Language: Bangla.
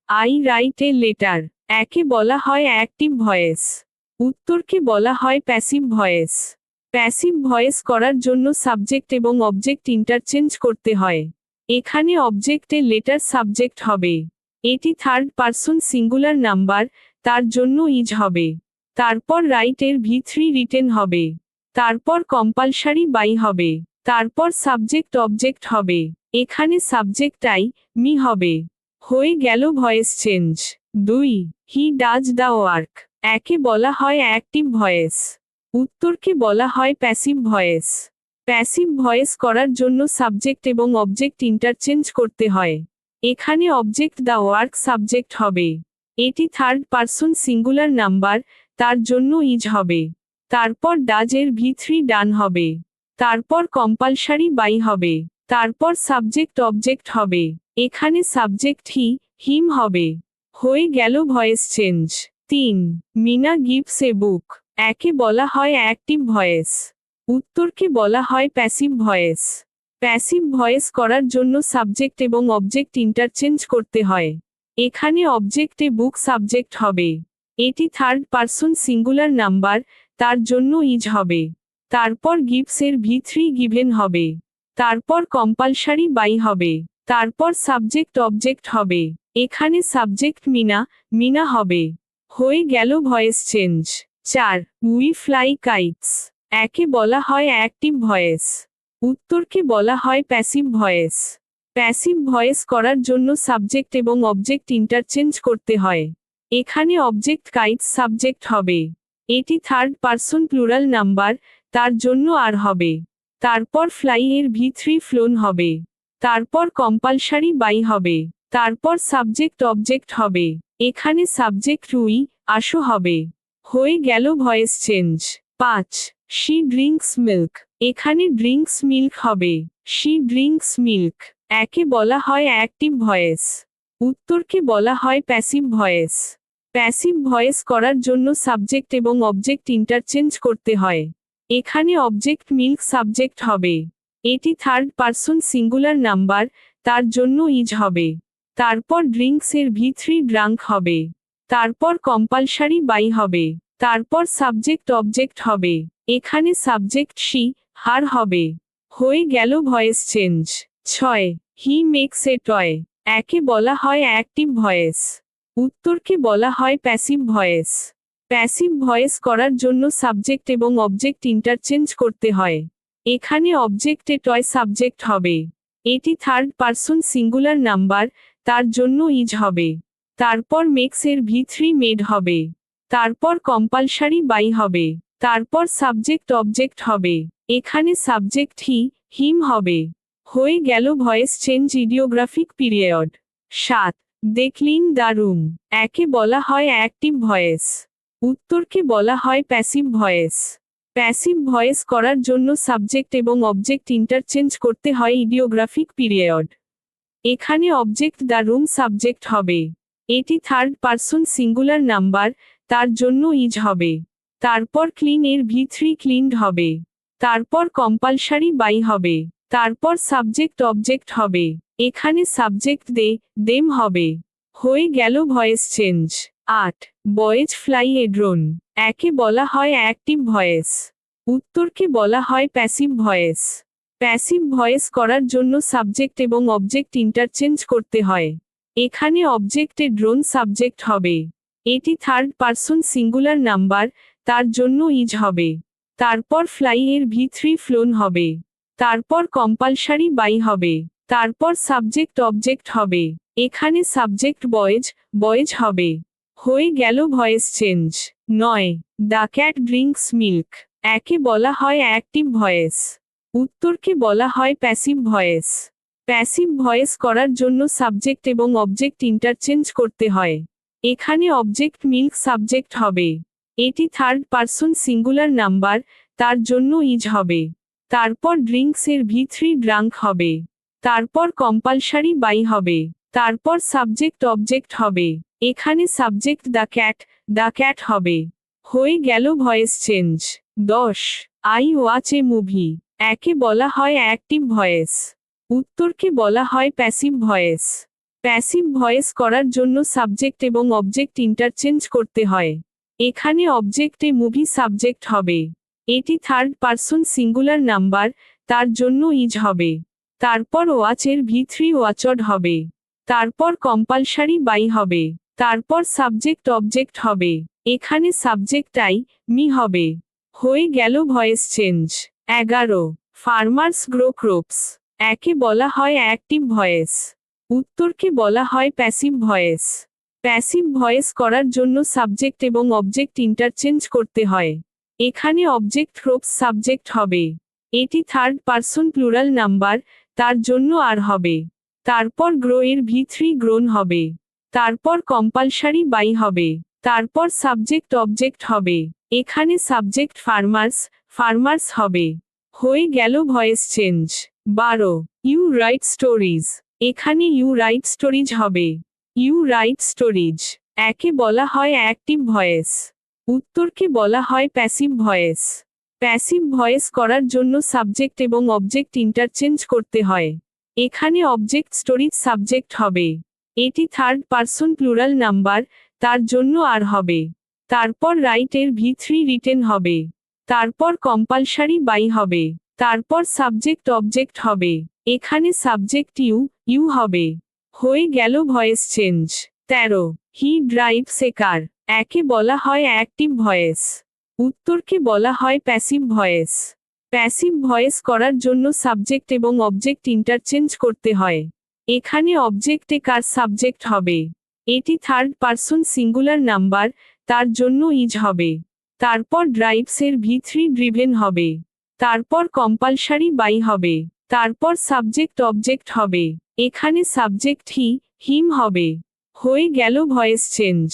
I write a letter. একে বলা হয় অ্যাক্টিভ ভয়েস, উত্তরকে বলা হয় প্যাসিভ ভয়েস। প্যাসিভ ভয়েস করার জন্য সাবজেক্ট এবং অবজেক্ট ইন্টারচেঞ্জ করতে হয়। এখানে অবজেক্টে লেটার সাবজেক্ট হবে। এটি থার্ড পারসন সিঙ্গুলার নাম্বার, তার জন্য ইজ হবে। তারপর রাইট এর ভি3 রিটেন হবে। তারপর কম্পালসারি বাই হবে। তারপর সাবজেক্ট অবজেক্ট হবে। এখানে সাবজেক্ট আই, মি হবে। হয়ে গেল voice change. 2. He does the work. একে বলা হয় অ্যাক্টিভ ভয়েস, উত্তরকে বলা হয় প্যাসিভ ভয়েস। প্যাসিভ ভয়েস করার জন্য সাবজেক্ট এবং অবজেক্ট ইন্টারচেঞ্জ করতে হয়। এখানে অবজেক্ট দ্য ওয়ার্ক সাবজেক্ট হবে। এটি থার্ড পারসন সিঙ্গুলার নাম্বার, তার জন্য ইজ হবে। তারপর ডাজ এর ভি3 ডান হবে। তারপর কম্পালসারি বাই হবে। তারপর সাবজেক্ট অবজেক্ট হবে। এখানে সাবজেক্ট হি, হিম হবে। হয়ে গেল voice change. 3. Mina gives a book. একে বলা হয় অ্যাক্টিভ ভয়েস, উত্তরকে বলা হয় প্যাসিভ ভয়েস। প্যাসিভ ভয়েস করার জন্য সাবজেক্ট এবং অবজেক্ট ইন্টারচেঞ্জ করতে হয়। এখানে অবজেক্টে বুক সাবজেক্ট হবে। এটি থার্ড পারসন সিঙ্গুলার নাম্বার, তার জন্য ইজ হবে। তারপর গিভস এর ভি3 গিভেন হবে। তারপর কম্পালসারি বাই হবে। তারপর সাবজেক্ট অবজেক্ট হবে। এখানে সাবজেক্ট মিনা, মিনা হবে। হয়ে গেল voice change. 4. We fly kites. একে বলা হয় অ্যাক্টিভ ভয়েস, উত্তরকে বলা হয় প্যাসিভ ভয়েস। প্যাসিভ ভয়েস করার জন্য সাবজেক্ট এবং অবজেক্ট ইন্টারচেঞ্জ করতে হয়। এখানে অবজেক্ট কাইটস সাবজেক্ট হবে। এটি থার্ড পারসন প্লুরাল নাম্বার, তার জন্য আর হবে। তারপর ফ্লাই এর ভি3 ফ্লোন হবে। তারপর কম্পালসারি বাই হবে। তারপর সাবজেক্ট অবজেক্ট হবে। এখানে সাবজেক্ট উই, আসো হবে। হয়ে গেল voice change. 5. She drinks milk. এখানে ড্রিঙ্কস মিল্ক হবে। She drinks milk. একে বলা হয় অ্যাক্টিভ ভয়েস, উত্তরকে বলা হয় প্যাসিভ ভয়েস। প্যাসিভ ভয়েস করার জন্য সাবজেক্ট এবং অবজেক্ট ইন্টারচেঞ্জ করতে হয়। এখানে অবজেক্ট মিল্ক সাবজেক্ট হবে। এটি থার্ড পারসন সিঙ্গুলার নাম্বার, তার জন্য ইজ হবে। তারপর ড্রিঙ্কস এর ভি3 ড্রাঙ্ক হবে। তারপর কম্পালসারি বাই হবে। তারপর সাবজেক্ট অবজেক্ট হবে। এখানে সাবজেক্ট শি, হার হবে। হয়ে গেল voice change. 6. He makes a toy. একে বলা হয় অ্যাক্টিভ ভয়েস, উত্তরকে বলা হয় প্যাসিভ ভয়েস। প্যাসিভ ভয়েস করার জন্য সাবজেক্ট এবং অবজেক্ট ইন্টারচেঞ্জ করতে হয়। এখানে অবজেক্টে টয় সাবজেক্ট হবে। এটি থার্ড পারসন সিঙ্গুলার নাম্বার, তার জন্য ইজ হবে। তারপর মেক্স এর ভি3 মেড হবে। তারপর কম্পালসারি বাই হবে। তারপর সাবজেক্ট অবজেক্ট হবে। এখানে সাবজেক্ট হি, হিম হবে। হয়ে গেল voice change ideographic period. 7. They clean the room. একে বলা হয় অ্যাক্টিভ ভয়েস, উত্তরকে বলা হয় প্যাসিভ ভয়েস। প্যাসিভ ভয়েস করার জন্য সাবজেক্ট এবং অবজেক্ট ইন্টারচেঞ্জ করতে হয় ইডিওগ্রাফিক পিরিয়ড। এখানে অবজেক্ট দ্য রুম সাবজেক্ট হবে। এটি থার্ড পারসন সিঙ্গুলার নাম্বার, তার জন্য ইজ হবে। তারপর ক্লিন এর ভি3 ক্লিনড হবে। তারপর কম্পালসারি বাই হবে। তারপর সাবজেক্ট অবজেক্ট হবে। এখানে সাবজেক্ট দে, দেম হবে। হয়ে গেল ভয়েস চেঞ্জ। 8. বয়েজ ফ্লাই এ ড্রোন। একে বলা হয় অ্যাক্টিভ ভয়েস, উত্তরকে বলা হয় প্যাসিভ ভয়েস। প্যাসিভ ভয়েস করার জন্য সাবজেক্ট এবং অবজেক্ট ইন্টারচেঞ্জ করতে হয়। এখানে অবজেক্টে ড্রোন সাবজেক্ট হবে। এটি থার্ড পারসন সিঙ্গুলার নাম্বার, তার জন্য ইজ হবে। তারপর ফ্লাই এর ভি3 ফ্লোন হবে। তারপর কম্পালসারি বাই হবে। তারপর সাবজেক্ট অবজেক্ট হবে। এখানে সাবজেক্ট বয়েজ, বয়েজ হবে। হয়ে গেল voice change. 9. The cat drinks milk. একে বলা হয় অ্যাক্টিভ ভয়েস, উত্তরকে বলা হয় প্যাসিভ ভয়েস। প্যাসিভ ভয়েস করার জন্য সাবজেক্ট এবং অবজেক্ট ইন্টারচেঞ্জ করতে হয়। এখানে অবজেক্ট মিল্ক সাবজেক্ট হবে। এটি থার্ড পারসন সিঙ্গুলার নাম্বার, তার জন্য ইজ হবে। তারপর ড্রিঙ্কস এর ভি3 ড্রাঙ্ক হবে। তারপর কম্পালসারি বাই হবে। তারপর সাবজেক্ট অবজেক্ট হবে। এখানে সাবজেক্ট দ্য ক্যাট হবে। হয়ে গেল voice change. 10. I watch A movie. একে বলা হয় অ্যাক্টিভ ভয়েস, উত্তরকে বলা হয় প্যাসিভ ভয়েস। প্যাসিভ ভয়েস করার জন্য সাবজেক্ট এবং অবজেক্ট ইন্টারচেঞ্জ করতে হয়। এখানে অবজেক্টে মুভি সাবজেক্ট হবে। এটি থার্ড পারসন সিঙ্গুলার নাম্বার, তার জন্য ইজ হবে। তারপর ওয়াচের V3 ওয়াচড হবে। তারপর কম্পালসারি বাই হবে। তারপর সাবজেক্ট অবজেক্ট হবে। এখানে সাবজেক্ট আই, মি হবে। হয়ে গেল voice change. 11 farmers grow crops. একে বলা হয় অ্যাক্টিভ ভয়েস। উত্তরকে বলা হয় প্যাসিভ ভয়েস। প্যাসিভ ভয়েস করার জন্য সাবজেক্ট এবং অবজেক্ট ইন্টারচেঞ্জ করতে হয়। এখানে অবজেক্ট ক্রপস সাবজেক্ট হবে। এটি থার্ড পারসন প্লুরাল নাম্বার, তার জন্য আর হবে। তারপর গ্রো এর V3 গ্রোন হবে। তারপর কম্পালসারি বাই হবে। তারপর সাবজেক্ট অবজেক্ট হবে। এখানে সাবজেক্ট ফার্মার্স হবে। হয়ে গেল voice change. 12 you write stories. এখানে ইউ রাইট স্টোরিজ হবে। You write stories. একে বলা হয় অ্যাক্টিভ ভয়েস। উত্তরকে বলা হয় প্যাসিভ ভয়েস। প্যাসিভ ভয়েস করার জন্য সাবজেক্ট এবং অবজেক্ট ইন্টারচেঞ্জ করতে হয়। এখানে অবজেক্ট স্টোরিজ সাবজেক্ট হবে। এটি থার্ড পারসন প্লুরাল নাম্বার, তার জন্য আর হবে। তারপর রাইট এর V3 রিটেন হবে। তারপর কম্পালসারি বাই হবে। তারপর সাবজেক্ট অবজেক্ট হবে। এখানে সাবজেক্ট ইউ হবে। হয়ে গেল voice change. 13 he drives a car. একে বলা হয় অ্যাক্টিভ ভয়েস। উত্তরকে বলা হয় প্যাসিভ ভয়েস। প্যাসিভ ভয়েস করার জন্য সাবজেক্ট এবং অবজেক্ট ইন্টারচেঞ্জ করতে হয়। এখানে অবজেক্টে কার সাবজেক্ট হবে। এটি থার্ড পারসন সিঙ্গুলার নাম্বার, তার জন্য ইজ হবে। তারপর ড্রাইভস এর V3 ড্রিভেন হবে। তারপর কম্পালসারি বাই হবে। তারপর সাবজেক্ট অবজেক্ট হবে। এখানে সাবজেক্ট হিম হবে। হয়ে গেল ভয়েস চেঞ্জ।